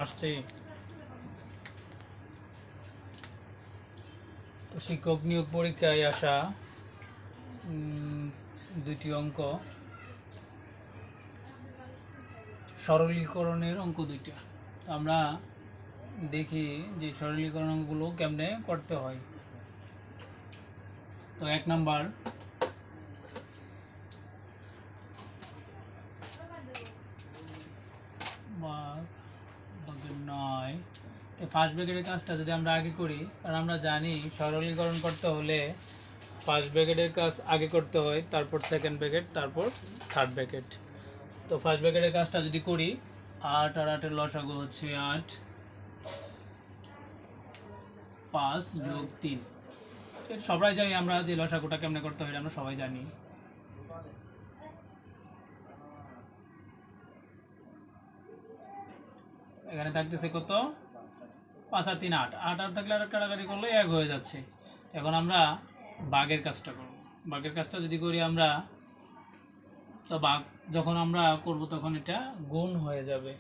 আসছে। তো শিক্ষক নিয়োগ পরীক্ষায় আসা দুইটি অঙ্ক, সরলীকরণের অঙ্ক দুইটা। আমরা দেখি যে সরলীকরণ অঙ্কগুলো কেমনে করতে হয়। তো 1 নাম্বার, নয়। তো ফার্স্ট ব্র্যাকেটের কাজটা যদি আমরা আগে করি, কারণ আমরা জানি সরলীকরণ করতে হলে ফার্স্ট ব্র্যাকেটের কাজ আগে করতে হয়, তারপর সেকেন্ড ব্র্যাকেট, তারপর থার্ড ব্র্যাকেট। তো ফার্স্ট ব্র্যাকেটের কাজটা যদি করি, 8 আর 8-এর লসাগু হচ্ছে 8, 5 যোগ 3। সবাই জানি আমরা যে লসাগুটা কেমনে করতে হয় আমরা সবাই জানি। এখানে থাকতেছে কত, 5 আর 3 8, 8 আর থাকলে আর কাটাকাটি করলে 1 হয়ে যাচ্ছে। এখন আমরা ভাগের কাজটা করব। ভাগের কাজটা যদি করি আমরা, তো ভাগ যখন আমরা করব তখন এটা গুণ হয়ে যাবে।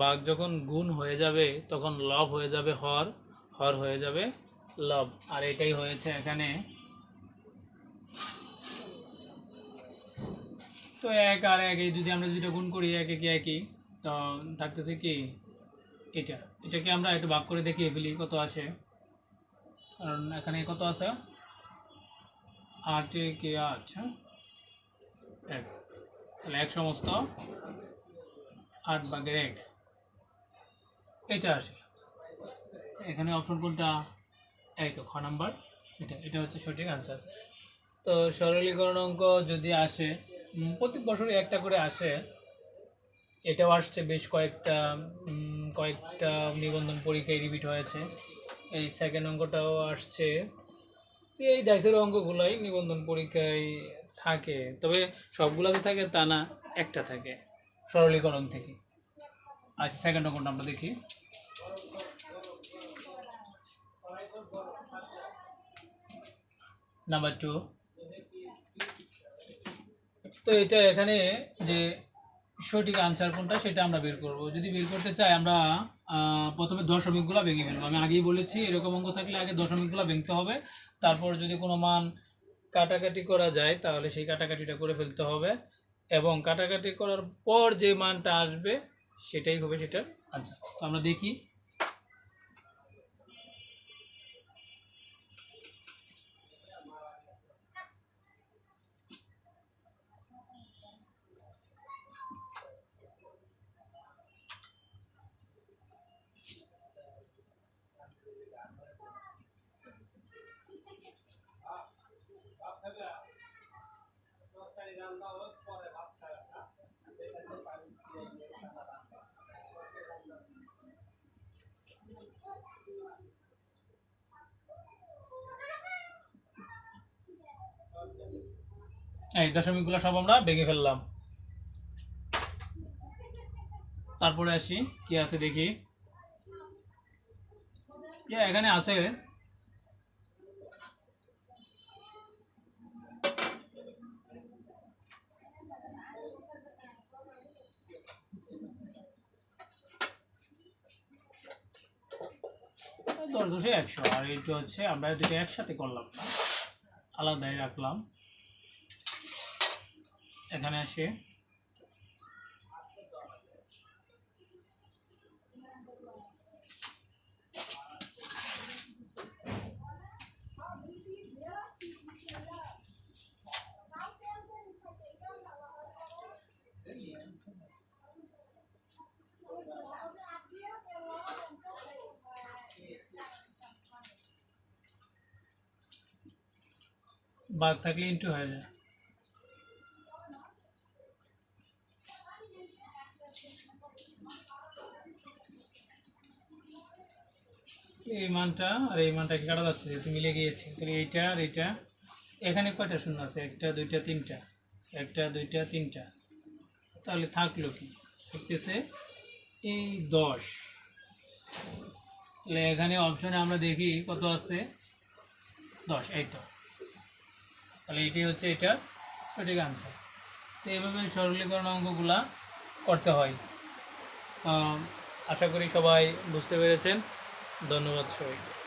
ভাগ যখন গুণ হয়ে যাবে তখন লব হয়ে যাবে হর, হর হয়ে যাবে লব। আর এটাই হয়েছে এখানে। তো 1 আর 1 এই যদি আমরা দুটো গুণ করি, 1 1 একই, তো থাকতেছে কি এটাকে আমরা একটু ভাগ করে দেখিয়ে ফেলি কত আসে। কারণ এখানে কত আছে, 8 কে 8, হ্যাঁ 1, তাহলে 1 সমস্ত 8 ভাগের 1 এটা আসে। এখানে অপশন কোনটা, এই তো খ নাম্বার, এটা হচ্ছে সঠিক আনসার। তো সরলীকরণ অঙ্ক যদি আসে, প্রতি বছরই একটা করে আসে। এটাও আসছে বেশ কয়েকটা নিবন্ধন পরীক্ষায় রিপিট হয়েছে। এই সেকেন্ড অঙ্কটাও আসছে। এই দাইসের অঙ্কগুলাই নিবন্ধন পরীক্ষায় থাকে, তবে সবগুলোতে থাকে তা না, একটা থাকে সরলীকরণ থেকে। আচ্ছা, সেকেন্ড অঙ্কটা আমরা দেখি। নাম্বার 2। তো এটা এখানে যে সঠিক আনসার কোনটা সেটা আমরা বের করব। যদি বের করতে চাই আমরা প্রথমে দশমিকগুলো ভেঙে ফেলবো। আমি আগেই বলেছি এরকম অঙ্ক থাকলে আগে দশমিকগুলো ভেঙতে হবে, তারপর যদি কোনো মান কাটাকাটি করা যায় তাহলে সেই কাটাকাটিটা করে ফেলতে হবে, এবং কাটাকাটি করার পর যে মানটা আসবে সেটাই হবে সেটার আনসার। তো আমরা দেখি। এই দশমিকগুলো সব আমরা ভেঙে ফেললাম। তারপরে আসি কি আছে দেখি। এখানে আছে 10 10 100, আর এটা হচ্ছে আমরা দুটো একসাথে করলাম না, আলাদাই রাখলাম। এখানে আসে ভাগ থাকলে ইন্টু হয়ে যায়। এই মানটা আর এই মানটা কি কাটা যাচ্ছে, যেহেতু মিলে গিয়েছে, তাহলে এইটা আর এইটা। এখানে কয়টা শূন্য আছে, 1 2 3, 1 2 3, তাহলে থাকলো কি, থাকতেছে এই 10। তাহলে এখানে অপশনে আমরা দেখি কত আছে, 10, এই তো। তাহলে এইটাই হচ্ছে এটার সঠিক আনসার। তো এইভাবে সরলীকরণ অঙ্কগুলা করতে হয়। আশা করি সবাই বুঝতে পেরেছেন। ধন্যবাদ সবাইকে।